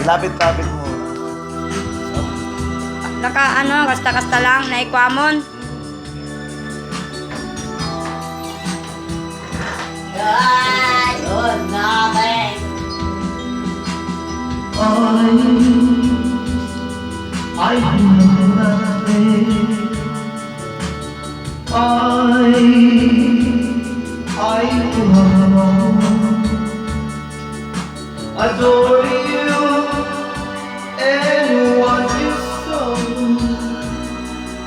Lapit-lapit mo. Kasta-kasta lang, naikwamon. Good, nothing. I do nothing. I do alone. Adore you and what you sow.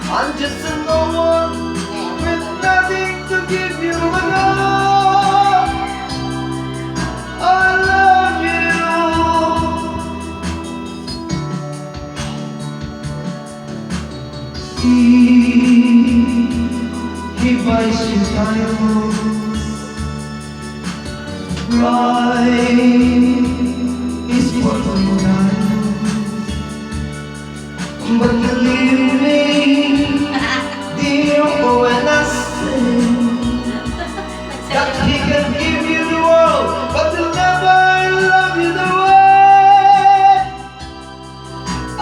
I'm just a no one with nothing to give you but love. I love you. He buys you time. Right is what you like. But believe me, dear, when I say that he can give you the world, but he'll never love you the way I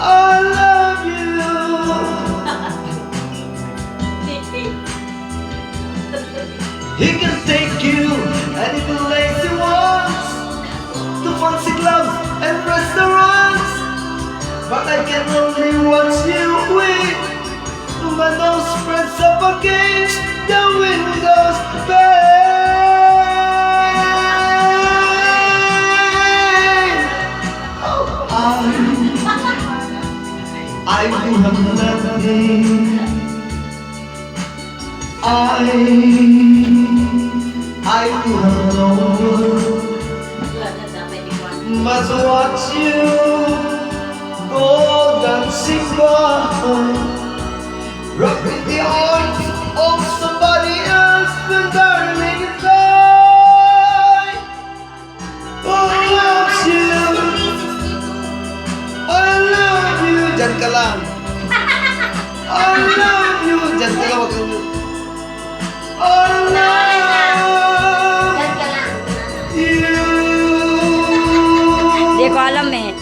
love you. He can take you any place he wants, to fancy clubs and restaurants, but I can only watch you with my nose spreads up against the windows pane. Oh, I do have nothing. I do have no word, but watch you go dancing by, wrapping the arms of somebody else, the darling die. Who loves you? I love you. Diyan ka lang. I love you. Diyan ka lang. Wag kang... I love you. Hindi ko alam eh.